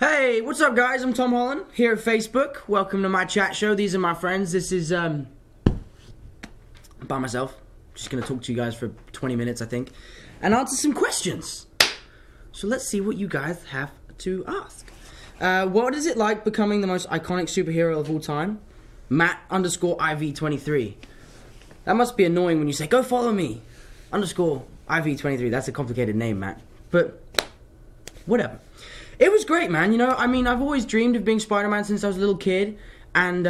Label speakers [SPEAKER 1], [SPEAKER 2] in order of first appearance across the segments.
[SPEAKER 1] Hey, what's up guys? I'm Tom Holland, here at Facebook. Welcome to my chat show. These are my friends. This is, by myself. Just gonna talk to you guys for 20 minutes, I think, and answer some questions. So let's see what you guys have to ask. What is it like becoming the most iconic superhero of all time? Matt_IV23. That must be annoying when you say, go follow me, _IV23. That's a complicated name, Matt. But, whatever. It was great, man. You know, I mean, I've always dreamed of being Spider-Man since I was a little kid, and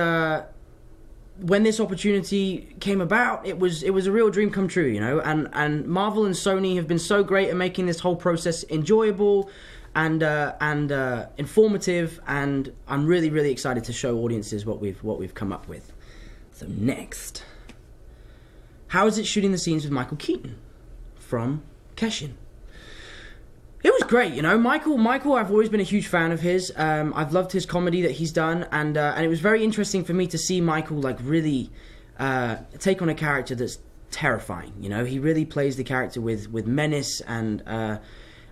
[SPEAKER 1] when this opportunity came about, it was a real dream come true, you know. And Marvel and Sony have been so great at making this whole process enjoyable and informative, and I'm really excited to show audiences what we've come up with. So next, how is it shooting the scenes with Michael Keaton? From Keshin. It was great, you know. Michael, I've always been a huge fan of his. I've loved his comedy that he's done, and it was very interesting for me to see Michael like really take on a character that's terrifying. You know, he really plays the character with menace, and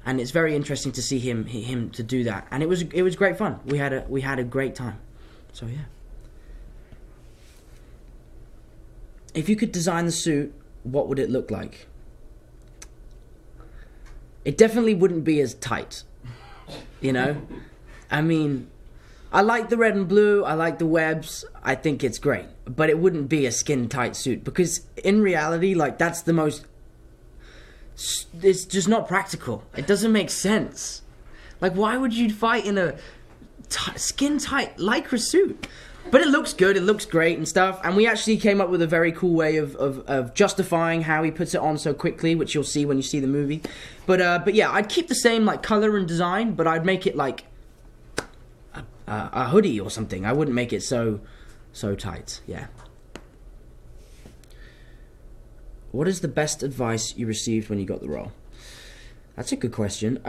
[SPEAKER 1] it's very interesting to see him to do that. And it was great fun. We had a great time. So yeah. If you could design the suit, what would it look like? It definitely wouldn't be as tight, you know? I mean, I like the red and blue, I like the webs, I think it's great. But it wouldn't be a skin-tight suit, because in reality, like, that's the most... It's just not practical. It doesn't make sense. Like, why would you fight in a skin-tight Lycra suit? But it looks good, it looks great and stuff, and we actually came up with a very cool way of justifying how he puts it on so quickly, which you'll see when you see the movie. But yeah, I'd keep the same like color and design, but I'd make it like a hoodie or something. I wouldn't make it so tight, yeah. What is the best advice you received when you got the role? That's a good question.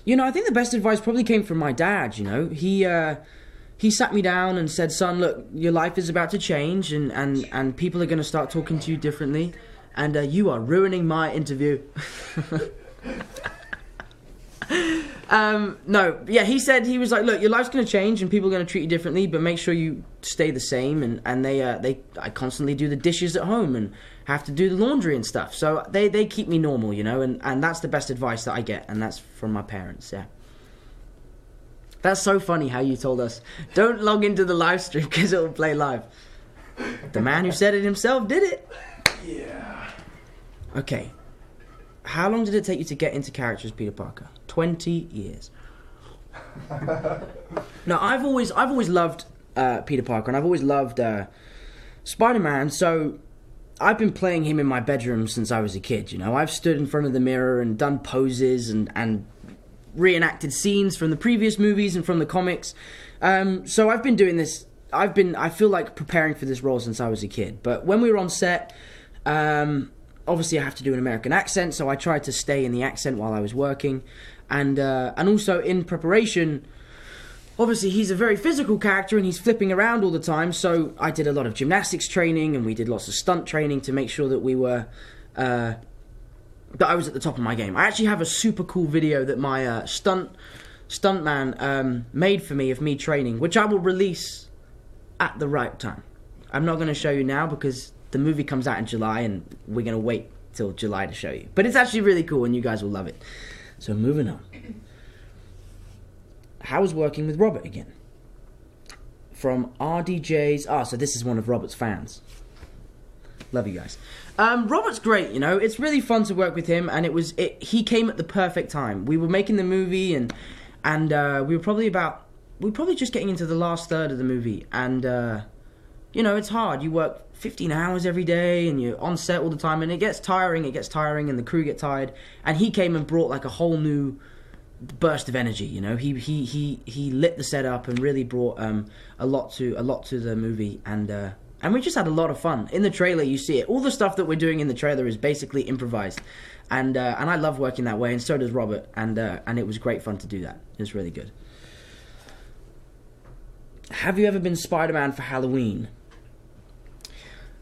[SPEAKER 1] You know, I think the best advice probably came from my dad, you know. He sat me down and said, son, look, your life is about to change, and people are going to start talking to you differently, and you are ruining my interview. No, yeah, he was like, look, your life's going to change and people are going to treat you differently, but make sure you stay the same. And I constantly do the dishes at home and have to do the laundry and stuff. So they keep me normal, you know, and that's the best advice that I get, and that's from my parents, yeah. That's so funny how you told us, don't log into the live stream because it'll play live. The man who said it himself did it.
[SPEAKER 2] Yeah.
[SPEAKER 1] Okay. How long did it take you to get into character as Peter Parker? 20 years. Now, I've always loved Peter Parker, and I've always loved Spider-Man, so I've been playing him in my bedroom since I was a kid, you know. I've stood in front of the mirror and done poses and reenacted scenes from the previous movies and from the comics. So I've been doing this, I feel like preparing for this role since I was a kid. But when we were on set, obviously I have to do an American accent, so I tried to stay in the accent while I was working. And also in preparation, obviously he's a very physical character and he's flipping around all the time, so I did a lot of gymnastics training and we did lots of stunt training to make sure that we were... that I was at the top of my game. I actually have a super cool video that my stuntman made for me of me training, which I will release at the right time. I'm not going to show you now because the movie comes out in July and we're going to wait till July to show you. But it's actually really cool and you guys will love it. So moving on. How was working with Robert again? From RDJ's... so this is one of Robert's fans. Love you guys. Robert's great, you know. It's really fun to work with him, and he came at the perfect time. We were making the movie, and we were probably just getting into the last third of the movie, and you know, it's hard. You work 15 hours every day, and you're on set all the time, and it gets tiring, and the crew get tired. And he came and brought like a whole new burst of energy, you know. He lit the set up and really brought a lot to the movie, and we just had a lot of fun. In the trailer, you see it. All the stuff that we're doing in the trailer is basically improvised. And I love working that way, and so does Robert. And it was great fun to do that. It was really good. Have you ever been Spider-Man for Halloween?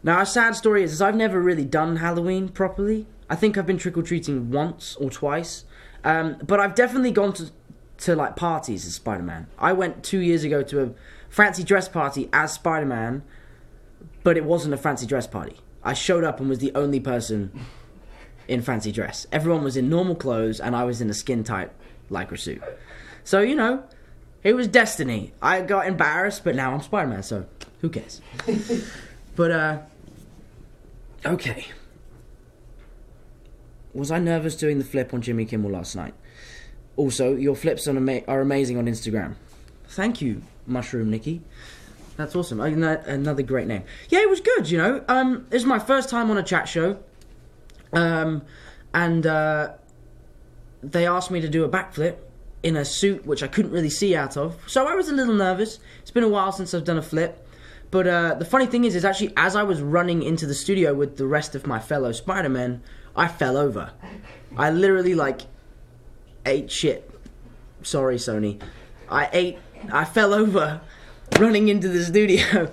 [SPEAKER 1] Now, a sad story is I've never really done Halloween properly. I think I've been trick-or-treating once or twice. But I've definitely gone to like parties as Spider-Man. I went 2 years ago to a fancy dress party as Spider-Man, but it wasn't a fancy dress party. I showed up and was the only person in fancy dress. Everyone was in normal clothes, and I was in a skin-tight Lycra suit. So, you know, it was destiny. I got embarrassed, but now I'm Spider-Man, so who cares? But, okay. Was I nervous doing the flip on Jimmy Kimmel last night? Also, your flips are amazing on Instagram. Thank you, Mushroom Nikki. That's awesome. Another great name. Yeah, it was good, you know. It was my first time on a chat show. And they asked me to do a backflip in a suit which I couldn't really see out of. So I was a little nervous. It's been a while since I've done a flip. But the funny thing is actually as I was running into the studio with the rest of my fellow Spider-Men, I fell over. I literally, like, ate shit. Sorry, Sony. I fell over running into the studio.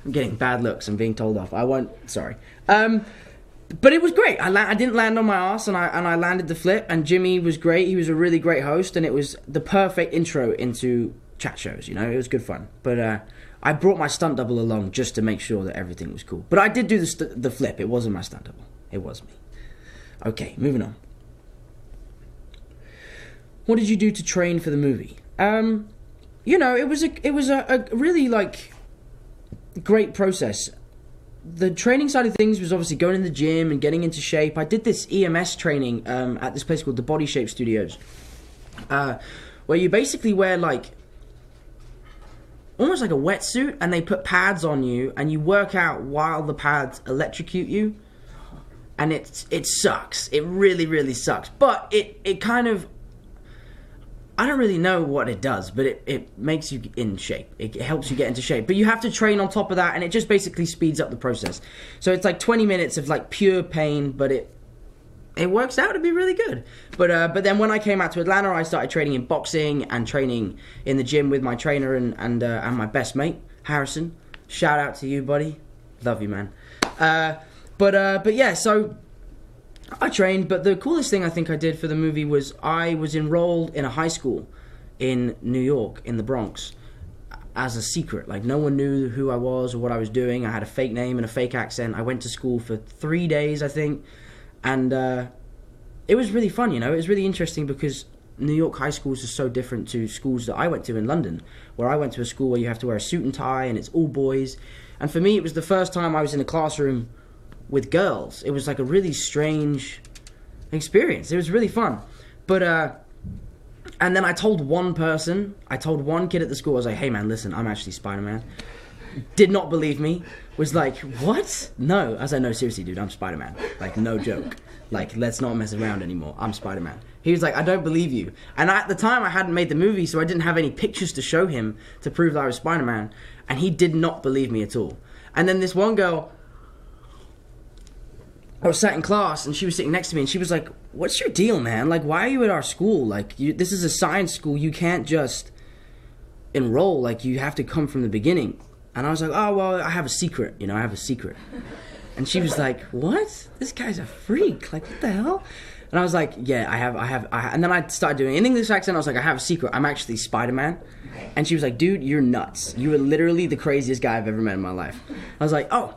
[SPEAKER 1] I'm getting bad looks. I'm being told off. I won't. Sorry. But it was great. I didn't land on my ass, and I landed the flip. And Jimmy was great. He was a really great host, and it was the perfect intro into chat shows. You know, it was good fun. But I brought my stunt double along just to make sure that everything was cool. But I did do the flip. It wasn't my stunt double. It was me. Okay, moving on. What did you do to train for the movie? You know, it was a really, like, great process. The training side of things was obviously going in the gym and getting into shape. I did this EMS training at this place called the Body Shape Studios, where you basically wear, like, almost like a wetsuit, and they put pads on you, and you work out while the pads electrocute you, and it sucks. It really, really sucks. But it kind of... I don't really know what it does, but it makes you in shape. It helps you get into shape. But you have to train on top of that, and it just basically speeds up the process. So it's like 20 minutes of, like, pure pain, but it works out to be really good. But then when I came out to Atlanta, I started training in boxing and training in the gym with my trainer and my best mate, Harrison. Shout out to you, buddy. Love you, man. But yeah, so... I trained, but the coolest thing I think I did for the movie was I was enrolled in a high school in New York, in the Bronx, as a secret. Like, no one knew who I was or what I was doing. I had a fake name and a fake accent. I went to school for 3 days, I think, and it was really fun, you know. It was really interesting because New York high schools are so different to schools that I went to in London, where I went to a school where you have to wear a suit and tie and it's all boys. And for me, it was the first time I was in a classroom with girls. It was like a really strange experience. It was really fun. But, and then I told one kid at the school, I was like, hey man, listen, I'm actually Spider-Man. Did not believe me. Was like, what? No. I was like, no, seriously, dude, I'm Spider-Man. Like, no joke. Like, let's not mess around anymore. I'm Spider-Man. He was like, I don't believe you. And at the time, I hadn't made the movie, so I didn't have any pictures to show him to prove that I was Spider-Man. And he did not believe me at all. And then this one girl... I was sat in class, and she was sitting next to me, and she was like, what's your deal, man? Like, why are you at our school? Like, this is a science school. You can't just enroll. Like, you have to come from the beginning. And I was like, oh, well, I have a secret. You know, I have a secret. And she was like, what? This guy's a freak. Like, what the hell? And I was like, yeah, I have. And then I started doing an English accent. I was like, I have a secret. I'm actually Spider-Man. And she was like, dude, you're nuts. You are literally the craziest guy I've ever met in my life. I was like, oh...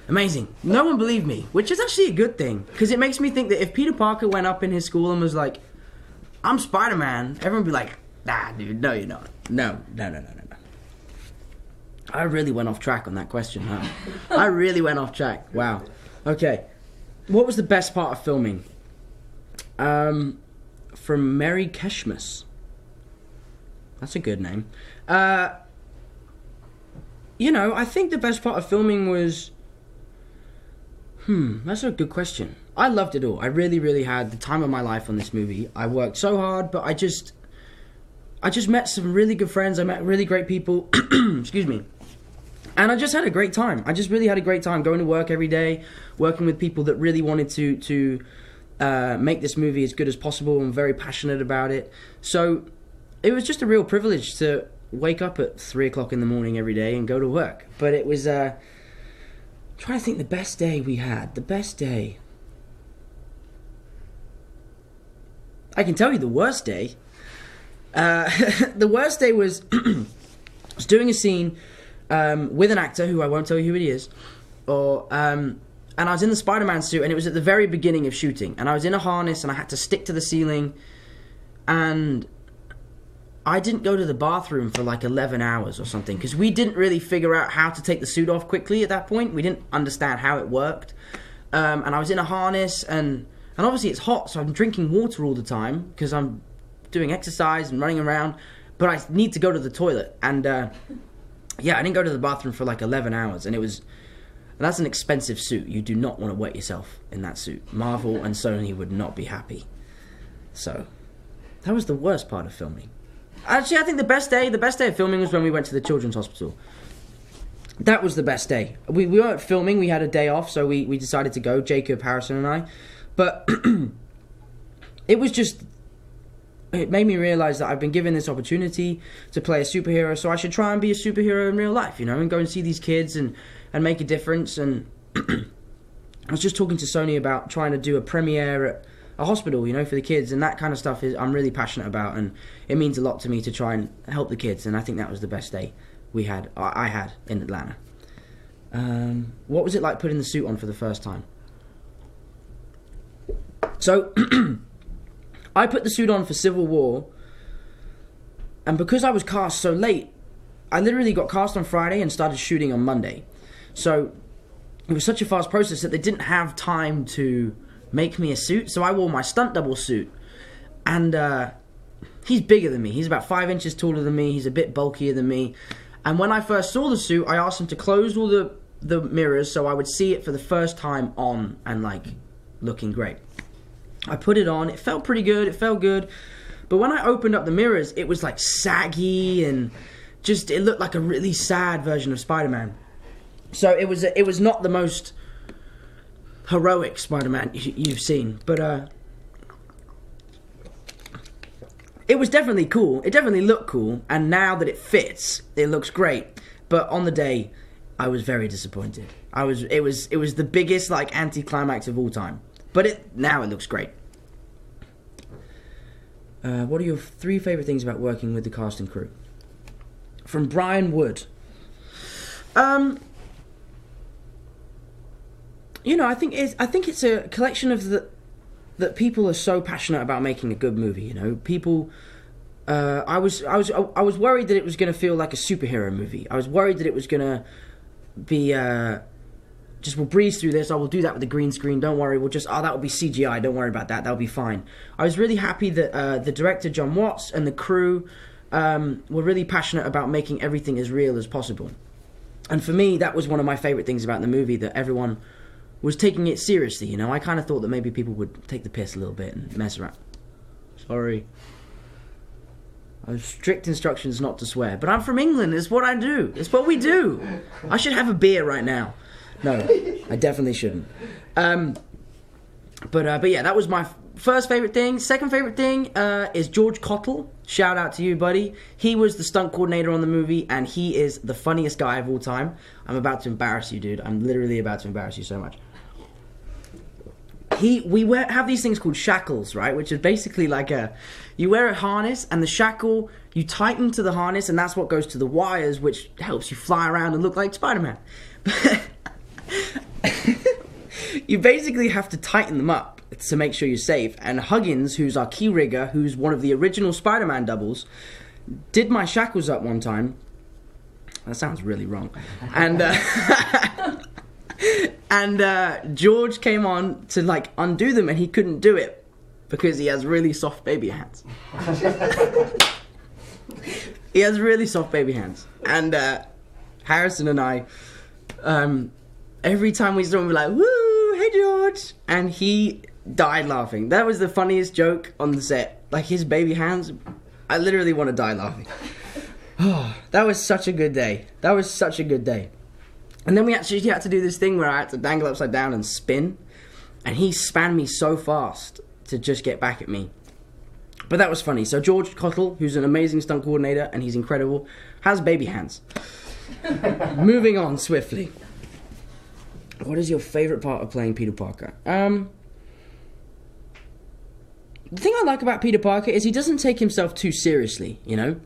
[SPEAKER 1] amazing. No one believed me, which is actually a good thing, because it makes me think that if Peter Parker went up in his school and was like, I'm Spider-Man, everyone would be like, nah, dude, no, you're not. No. I really went off track on that question, huh? I really went off track. Wow. Okay. What was the best part of filming? From Mary Keshmas. That's a good name. You know, I think the best part of filming was... that's a good question. I loved it all. I really, really had the time of my life on this movie. I worked so hard, but I just met some really good friends. I met really great people. Excuse me. And I just had a great time. I just really had a great time going to work every day, working with people that really wanted to make this movie as good as possible and very passionate about it. So it was just a real privilege to wake up at 3 o'clock in the morning every day and go to work. But it was... trying to think the best day we had. The best day. I can tell you the worst day. The worst day was I was doing a scene with an actor who I won't tell you who he is, and I was in the Spider-Man suit, and it was at the very beginning of shooting, and I was in a harness, and I had to stick to the ceiling, and I didn't go to the bathroom for like 11 hours or something, because we didn't really figure out how to take the suit off quickly at that point. We didn't understand how it worked, and I was in a harness, and obviously it's hot, so I'm drinking water all the time, because I'm doing exercise and running around, but I need to go to the toilet, and yeah, I didn't go to the bathroom for like 11 hours, and that's an expensive suit. You do not want to wet yourself in that suit. Marvel and Sony would not be happy. So, that was the worst part of filming. Actually, I think the best day of filming was when we went to the children's hospital. That was the best day. We weren't filming, we had a day off, so we decided to go, Jacob, Harrison and I. But it made me realise that I've been given this opportunity to play a superhero, so I should try and be a superhero in real life, and go and see these kids and make a difference. And I was just talking to Sony about trying to do a premiere at a hospital, for the kids, and that kind of stuff I'm really passionate about, and it means a lot to me to try and help the kids, and I think that was the best day I had in Atlanta. What was it like putting the suit on for the first time? So, I put the suit on for Civil War, and because I was cast so late, I literally got cast on Friday and started shooting on Monday. So, it was such a fast process that they didn't have time to make me a suit, so I wore my stunt double suit, and he's bigger than me. He's about 5 inches taller than me. He's a bit bulkier than me, and when I first saw the suit, I asked him to close all the mirrors so I would see it for the first time on and looking great. I put it on, it felt pretty good, it felt good, but when I opened up the mirrors, it was saggy, and it looked like a really sad version of Spider-Man. So it was not the most heroic Spider-Man you've seen, but it was definitely cool. It definitely looked cool, and now that it fits, it looks great. But on the day, I was very disappointed. It was the biggest anticlimax of all time. But now it looks great. What are your 3 favourite things about working with the cast and crew? From Brian Wood. I think it's a collection of that people are so passionate about making a good movie. People. I was worried that it was going to feel like a superhero movie. I was worried that it was going to be. We'll breeze through this. We'll do that with the green screen. Don't worry. That will be CGI. Don't worry about that. That'll be fine. I was really happy that the director, John Watts, and the crew were really passionate about making everything as real as possible. And for me, that was one of my favourite things about the movie, that everyone was taking it seriously. I kind of thought that maybe people would take the piss a little bit and mess around. Sorry. I have strict instructions not to swear. But I'm from England. It's what I do. It's what we do. I should have a beer right now. No, I definitely shouldn't. But yeah, that was my first favourite thing. Second favourite thing is George Cottle. Shout out to you, buddy. He was the stunt coordinator on the movie, and he is the funniest guy of all time. I'm about to embarrass you, dude. I'm literally about to embarrass you so much. We have these things called shackles, right? Which is basically you wear a harness, and the shackle, you tighten to the harness, and that's what goes to the wires, which helps you fly around and look like Spider-Man. You basically have to tighten them up to make sure you're safe. And Huggins, who's our key rigger, who's one of the original Spider-Man doubles, did my shackles up one time. That sounds really wrong. And George came on to undo them, and he couldn't do it because he has really soft baby hands. He has really soft baby hands. And Harrison and I, every time we saw him, we're like, woo, hey George, and he died laughing. That was the funniest joke on the set. His baby hands, I literally want to die laughing. Oh, that was such a good day. And then we actually had to do this thing where I had to dangle upside down and spin, and he span me so fast to just get back at me. But that was funny. So George Cottle, who's an amazing stunt coordinator, and he's incredible, has baby hands. Moving on swiftly. What is your favourite part of playing Peter Parker? the thing I like about Peter Parker is he doesn't take himself too seriously, you know?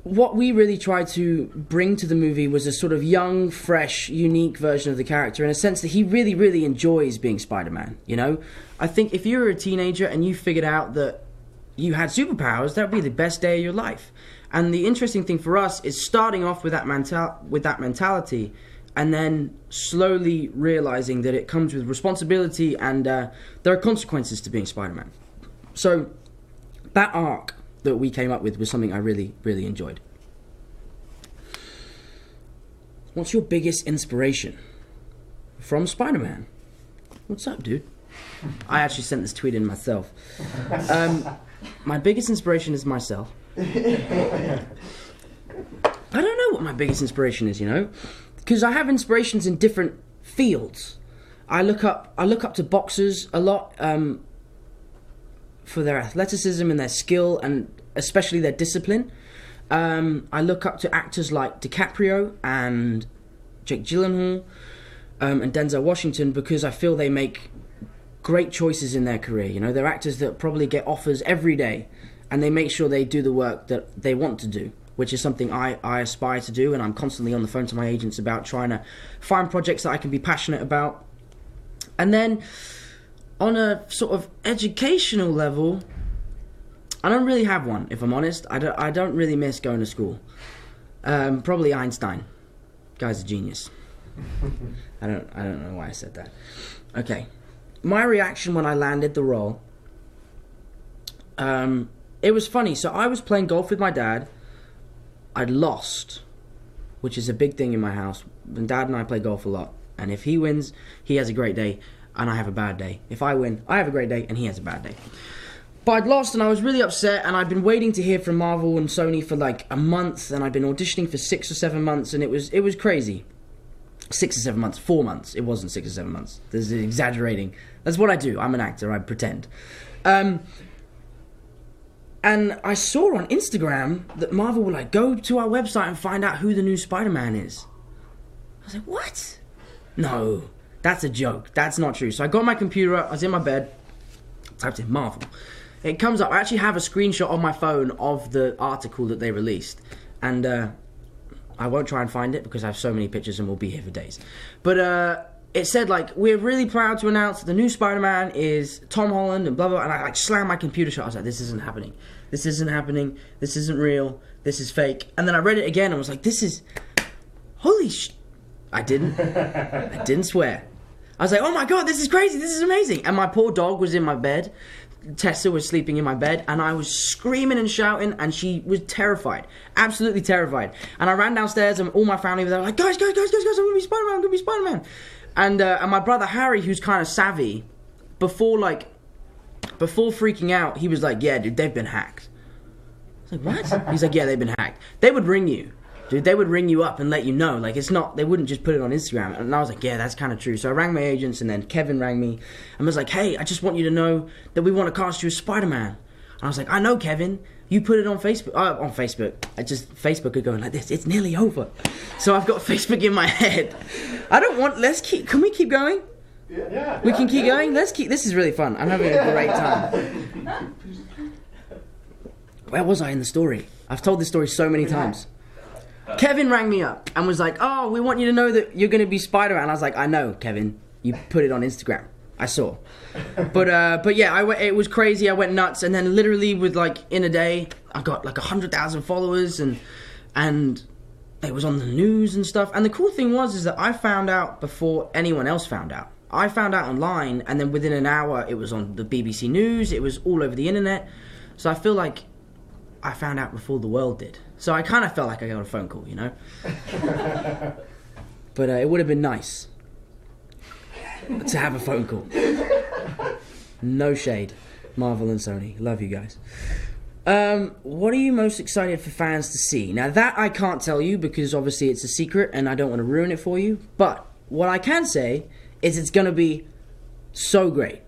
[SPEAKER 1] What we really tried to bring to the movie was a sort of young, fresh, unique version of the character, in a sense that he really, really enjoys being Spider-Man, you know? I think if you were a teenager and you figured out that you had superpowers, that would be the best day of your life. And the interesting thing for us is starting off with that mentality, and then slowly realizing that it comes with responsibility and there are consequences to being Spider-Man. So that arc that we came up with was something I really, really enjoyed. What's your biggest inspiration from Spider-Man? What's up, dude? I actually sent this tweet in myself. My biggest inspiration is myself. I don't know what my biggest inspiration is, you know? Because I have inspirations in different fields. I look up to boxers a lot, for their athleticism and their skill, and especially their discipline. I look up to actors like DiCaprio and Jake Gyllenhaal, and Denzel Washington, because I feel they make great choices in their career. You know, they're actors that probably get offers every day, and they make sure they do the work that they want to do, which is something I aspire to do, and I'm constantly on the phone to my agents about trying to find projects that I can be passionate about. And then on a sort of educational level, I don't really have one, if I'm honest. I don't really miss going to school. Probably Einstein. Guy's a genius. I don't know why I said that. Okay. My reaction when I landed the role, it was funny. So I was playing golf with my dad. I'd lost, which is a big thing in my house. And Dad and I play golf a lot. And if he wins, he has a great day, and I have a bad day. If I win, I have a great day, and he has a bad day. But I'd lost, and I was really upset, and I'd been waiting to hear from Marvel and Sony for like a month, and I'd been auditioning for 6 or 7 months, and it was crazy. 6 or 7 months, 4 months. It wasn't 6 or 7 months. This is exaggerating. That's what I do. I'm an actor. I pretend. And I saw on Instagram that Marvel were like, go to our website and find out who the new Spider-Man is. I was like, what? No, that's a joke. That's not true. So I got my computer up. I was in my bed. Typed in Marvel. It comes up. I actually have a screenshot on my phone of the article that they released. And I won't try and find it because I have so many pictures and we'll be here for days. But it said, like, we're really proud to announce that the new Spider-Man is Tom Holland and blah, blah, and I, like, slammed my computer shut. I was like, this isn't happening. This isn't happening. This isn't real. This is fake. And then I read it again and was like, this is... Holy sh... I didn't swear. I was like, oh my God, this is crazy. This is amazing. And my poor dog was in my bed. Tessa was sleeping in my bed, and I was screaming and shouting, and she was terrified. Absolutely terrified. And I ran downstairs, and all my family were there, like, guys, I'm going to be Spider-Man, I'm going to be Spider-Man. And my brother Harry, who's kind of savvy, before freaking out, he was like, yeah, dude, they've been hacked. I was like, what? He's like, yeah, they've been hacked. They would ring you. Dude, they would ring you up and let you know. Like, it's not, they wouldn't just put it on Instagram. And I was like, yeah, that's kind of true. So I rang my agents, and then Kevin rang me and was like, hey, I just want you to know that we want to cast you as Spider-Man. And I was like, I know, Kevin. You put it on Facebook. On Facebook. Facebook are going like this. It's nearly over. So I've got Facebook in my head. Can we keep going?
[SPEAKER 2] Yeah.
[SPEAKER 1] We can keep going? This is really fun. I'm having a great time. Where was I in the story? I've told this story so many times. Kevin rang me up and was like, oh, we want you to know that you're going to be Spider-Man. I was like, I know, Kevin. You put it on Instagram. I saw. But yeah, it was crazy. I went nuts. And then literally in a day, I got like 100,000 followers and it was on the news and stuff. And the cool thing is that I found out before anyone else found out. I found out online, and then within an hour, it was on the BBC News. It was all over the internet. So I feel like I found out before the world did. So I kind of felt like I got a phone call, you know? But it would have been nice to have a phone call. No shade. Marvel and Sony. Love you guys. What are you most excited for fans to see? Now, that I can't tell you because obviously it's a secret and I don't want to ruin it for you. But what I can say is it's going to be so great.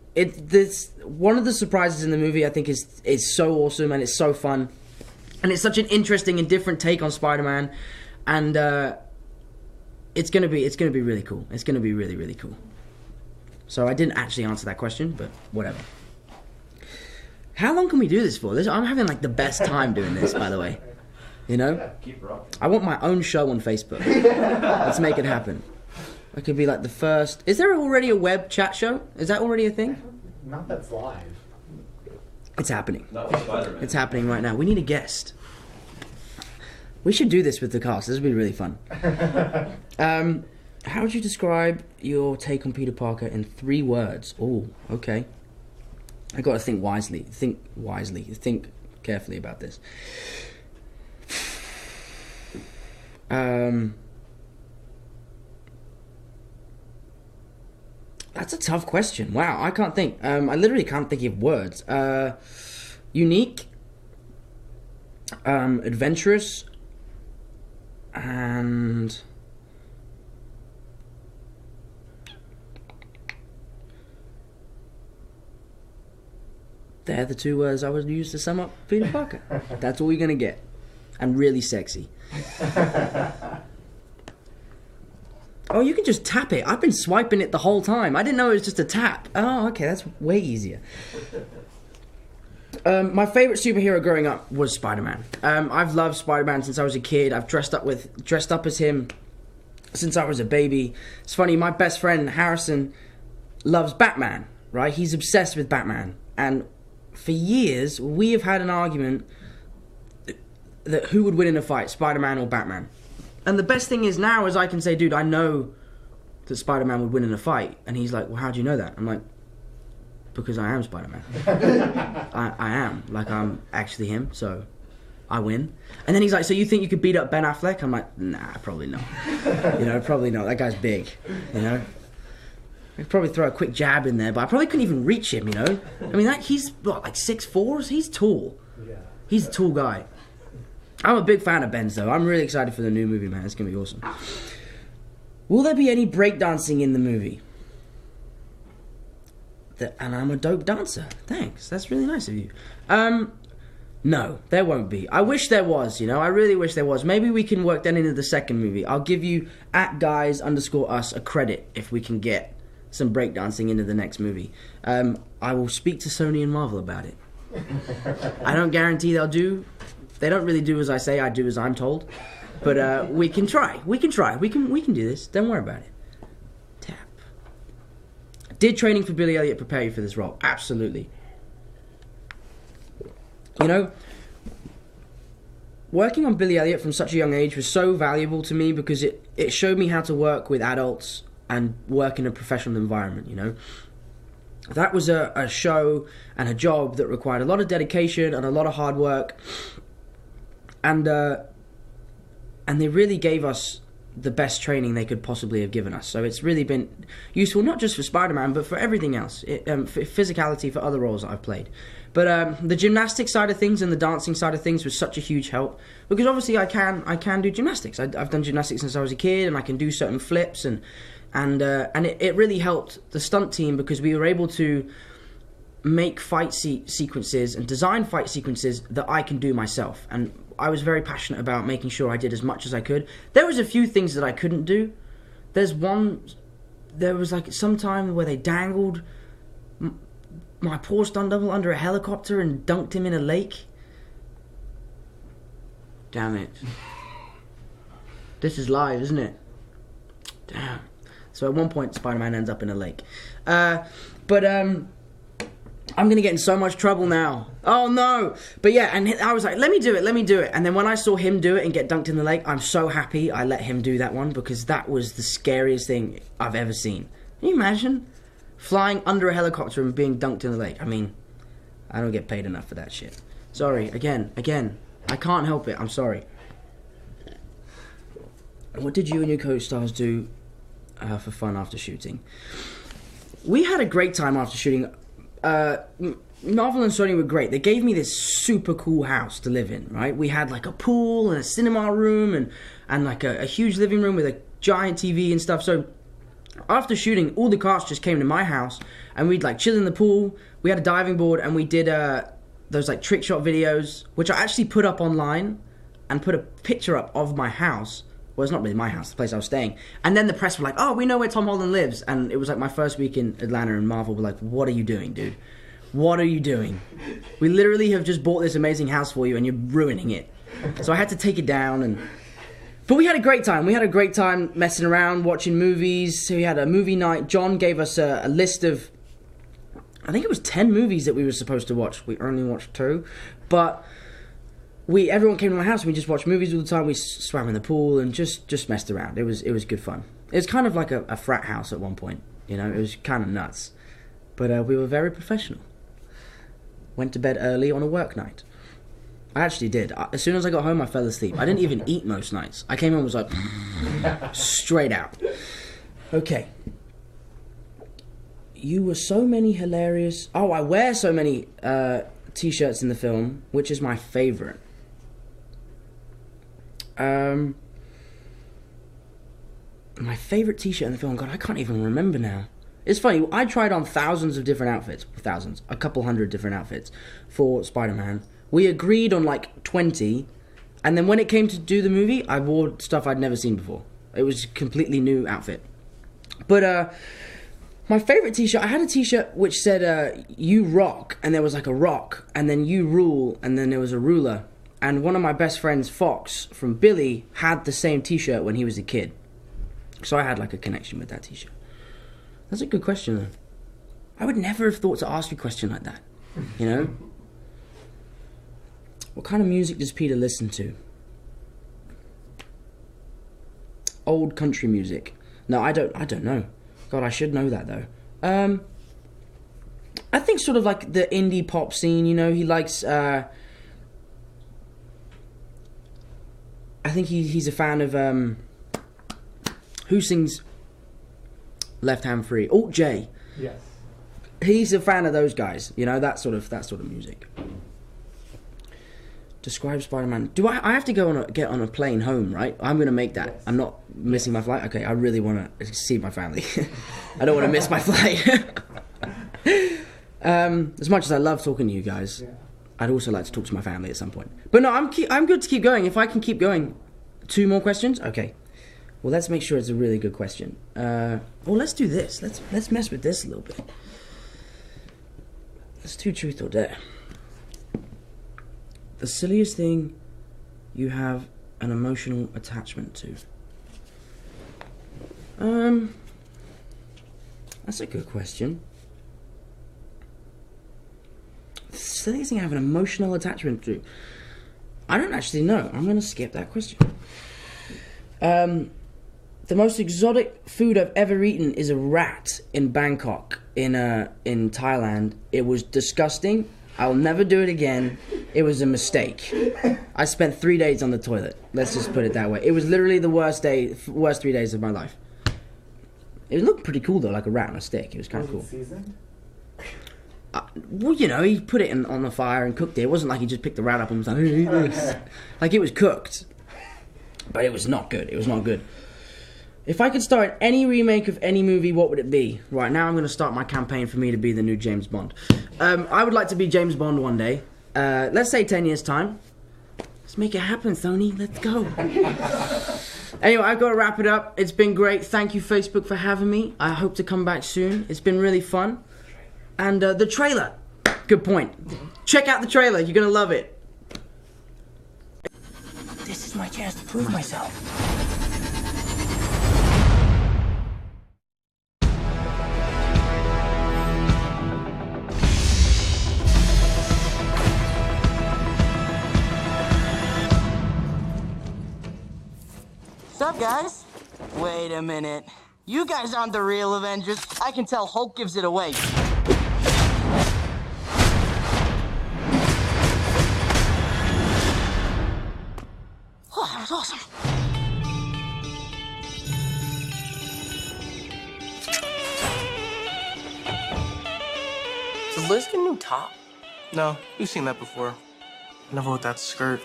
[SPEAKER 1] One of the surprises in the movie I think is so awesome and it's so fun. And it's such an interesting and different take on Spider-Man, and it's gonna be really cool. It's gonna be really, really cool. So I didn't actually answer that question, but whatever. How long can we do this for? I'm having like the best time doing this, by the way. You know?
[SPEAKER 2] Yeah, keep rocking.
[SPEAKER 1] I want my own show on Facebook. Let's make it happen. I could be like the first... Is there already a web chat show? Is that already a thing?
[SPEAKER 3] Not that's live.
[SPEAKER 1] It's happening.
[SPEAKER 2] Not with Spider-Man.
[SPEAKER 1] It's happening right now. We need a guest. We should do this with the cast. This would be really fun. How would you describe your take on Peter Parker in 3 words? Oh, okay. I got to think wisely. Think wisely. Think carefully about this. That's a tough question. Wow, I can't think. I literally can't think of words. Unique, adventurous, and they're the 2 words I would use to sum up Peter Parker. That's all you're gonna get. And really sexy. Oh, you can just tap it. I've been swiping it the whole time. I didn't know it was just a tap. Oh, okay, that's way easier. My favorite superhero growing up was Spider-Man. I've loved Spider-Man since I was a kid. I've dressed up as him since I was a baby. It's funny, my best friend Harrison loves Batman, right? He's obsessed with Batman. And for years, we have had an argument that who would win in a fight, Spider-Man or Batman. And the best thing is now is I can say, dude, I know that Spider-Man would win in a fight. And he's like, well, how do you know that? I'm like, because I am Spider-Man. I am. Like, I'm actually him, so I win. And then he's like, so you think you could beat up Ben Affleck? I'm like, nah, probably not. You know, probably not. That guy's big, you know? I could probably throw a quick jab in there, but I probably couldn't even reach him, you know? I mean, he's, what, like 6'4"? He's tall.
[SPEAKER 3] Yeah.
[SPEAKER 1] He's a tall guy. I'm a big fan of Ben's, though. I'm really excited for the new movie, man. It's going to be awesome. Will there be any breakdancing in the movie? And I'm a dope dancer. Thanks. That's really nice of you. No, there won't be. I wish there was, you know. I really wish there was. Maybe we can work that into the second movie. I'll give you @guys_us a credit if we can get some breakdancing into the next movie. I will speak to Sony and Marvel about it. I don't guarantee they'll do. They don't really do as I say, I do as I'm told. But we can try. We can try. We can do this. Don't worry about it. Tap. Did training for Billy Elliot prepare you for this role? Absolutely. You know, working on Billy Elliot from such a young age was so valuable to me because it showed me how to work with adults and work in a professional environment, you know. That was a show and a job that required a lot of dedication and a lot of hard work. And they really gave us the best training they could possibly have given us. So it's really been useful, not just for Spider-Man, but for everything else. For physicality, for other roles that I've played. But the gymnastics side of things and the dancing side of things was such a huge help. Because obviously I can do gymnastics. I've done gymnastics since I was a kid, and I can do certain flips. And it really helped the stunt team because we were able to make fight sequences and design fight sequences that I can do myself. And I was very passionate about making sure I did as much as I could. There was a few things that I couldn't do. There was like some time where they dangled my poor stunt double under a helicopter and dunked him in a lake. Damn it. This is live, isn't it? Damn. So at one point, Spider-Man ends up in a lake. I'm going to get in so much trouble now. Oh, no. But yeah, and I was like, let me do it. And then when I saw him do it and get dunked in the lake, I'm so happy I let him do that one because that was the scariest thing I've ever seen. Can you imagine flying under a helicopter and being dunked in the lake? I mean, I don't get paid enough for that shit. Sorry, again. I can't help it. I'm sorry. What did you and your co-stars do for fun after shooting? We had a great time after shooting. Marvel and Sony were great. They gave me this super cool house to live in, right? We had like a pool and a cinema room and like a huge living room with a giant TV and stuff. So after shooting, all the cast just came to my house and we'd like chill in the pool. We had a diving board and we did those like trick shot videos, which I actually put up online and put a picture up of my house Well, it's not really my house, the place I was staying. And then the press were like, oh, we know where Tom Holland lives. And it was like my first week in Atlanta, and Marvel were like, what are you doing, dude? What are you doing? We literally have just bought this amazing house for you, and you're ruining it. So I had to take it down. But we had a great time. We had a great time messing around, watching movies. So we had a movie night. John gave us a list of, I think it was 10 movies that we were supposed to watch. We only watched 2. But everyone came to my house and we just watched movies all the time. We swam in the pool and just messed around. It was good fun. It was kind of like a frat house at one point. You know, it was kind of nuts. But we were very professional. Went to bed early on a work night. I actually did. As soon as I got home, I fell asleep. I didn't even eat most nights. I came home and was like, straight out. Okay. You were so many hilarious... Oh, I wear so many T-shirts in the film. Which is my favorite? My favorite T-shirt in the film, God, I can't even remember now. It's funny, I tried on thousands of different outfits, a couple hundred different outfits for Spider-Man. We agreed on like 20, and then when it came to do the movie, I wore stuff I'd never seen before. It was a completely new outfit. But my favorite T-shirt, I had a T-shirt which said, you rock, and there was like a rock, and then you rule, and then there was a ruler. And one of my best friends, Fox, from Billy, had the same T-shirt when he was a kid. So I had like a connection with that T-shirt. That's a good question, though. I would never have thought to ask you a question like that. You know? What kind of music does Peter listen to? Old country music. No, I don't know. God, I should know that, though. I think sort of like the indie pop scene, you know? He likes... I think he's a fan of who sings Left Hand Free? Alt J.
[SPEAKER 2] Yes.
[SPEAKER 1] He's a fan of those guys, you know, that sort of music. Describe Spider-Man. Do I have to get on a plane home, right? I'm going to make that.
[SPEAKER 2] Yes.
[SPEAKER 1] I'm not missing my flight. Okay, I really want to see my family. I don't want to miss my flight. As much as I love talking to you guys. Yeah. I'd also like to talk to my family at some point. But no, I'm good to keep going. If I can keep going. 2 more questions? Okay. Well, let's make sure it's a really good question. Well, let's do this. Let's mess with this a little bit. Let's do truth or dare. The silliest thing you have an emotional attachment to. That's a good question. Silliest thing I have an emotional attachment to. I don't actually know. I'm going to skip that question. The most exotic food I've ever eaten is a rat in Bangkok, in Thailand. It was disgusting. I'll never do it again. It was a mistake. I spent 3 days on the toilet. Let's just put it that way. It was literally the worst 3 days of my life. It looked pretty cool though, like a rat on a stick. It was kind of cool.
[SPEAKER 2] Was it seasoned?
[SPEAKER 1] Well, you know, he put it on the fire and cooked it. It wasn't like he just picked the rat up and was like, hey, eat this. Like, it was cooked. But it was not good. It was not good. If I could star in any remake of any movie, what would it be? Right, now I'm going to start my campaign for me to be the new James Bond. I would like to be James Bond one day. Let's say 10 years' time. Let's make it happen, Sony. Let's go. Anyway, I've got to wrap it up. It's been great. Thank you, Facebook, for having me. I hope to come back soon. It's been really fun. And the trailer. Good point. Check out the trailer. You're going to love it. This is my chance to prove myself.
[SPEAKER 3] What's up, guys? Wait a minute. You guys aren't the real Avengers. I can tell Hulk gives it away. Oh, that was awesome. Does Liz get a new top?
[SPEAKER 4] No, we've seen that before. Never with that skirt.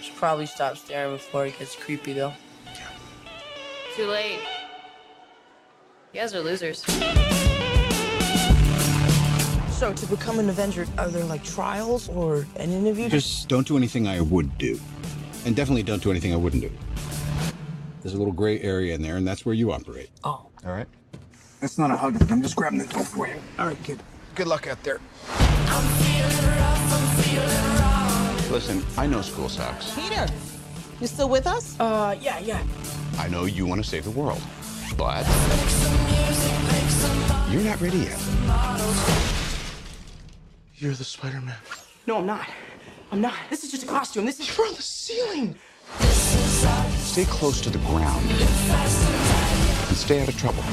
[SPEAKER 3] Should probably stop staring before it gets creepy, though.
[SPEAKER 5] Too late. You guys are losers.
[SPEAKER 3] So, to become an Avenger, are there, like, trials or an interview?
[SPEAKER 6] Just don't do anything I would do. And definitely don't do anything I wouldn't do.
[SPEAKER 2] There's a little gray area in there, and that's where you operate.
[SPEAKER 3] Oh.
[SPEAKER 2] All right?
[SPEAKER 6] That's not a hug. I'm just grabbing the door for you. All right, kid. Good luck out there.
[SPEAKER 2] Listen, I know school sucks.
[SPEAKER 7] Peter, you still with us?
[SPEAKER 1] Yeah.
[SPEAKER 2] I know you want to save the world, but you're not ready yet.
[SPEAKER 4] You're the Spider-Man.
[SPEAKER 3] No, I'm not. I'm not. This is just a costume. This is...
[SPEAKER 4] You're on the ceiling.
[SPEAKER 2] Stay close to the ground and stay out of trouble.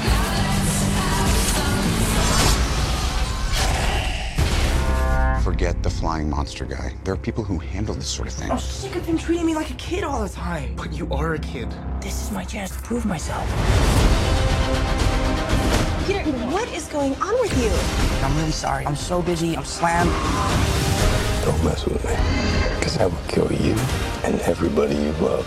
[SPEAKER 2] Forget the flying monster guy. There are people who handle this sort of thing.
[SPEAKER 3] I'm sick of him treating me like a kid all the time.
[SPEAKER 4] But you are a kid.
[SPEAKER 3] This is my chance to prove myself.
[SPEAKER 7] Peter, what is going on with you?
[SPEAKER 3] I'm really sorry. I'm so busy. I'm slammed.
[SPEAKER 6] Don't mess with me, because I will kill you and everybody you love.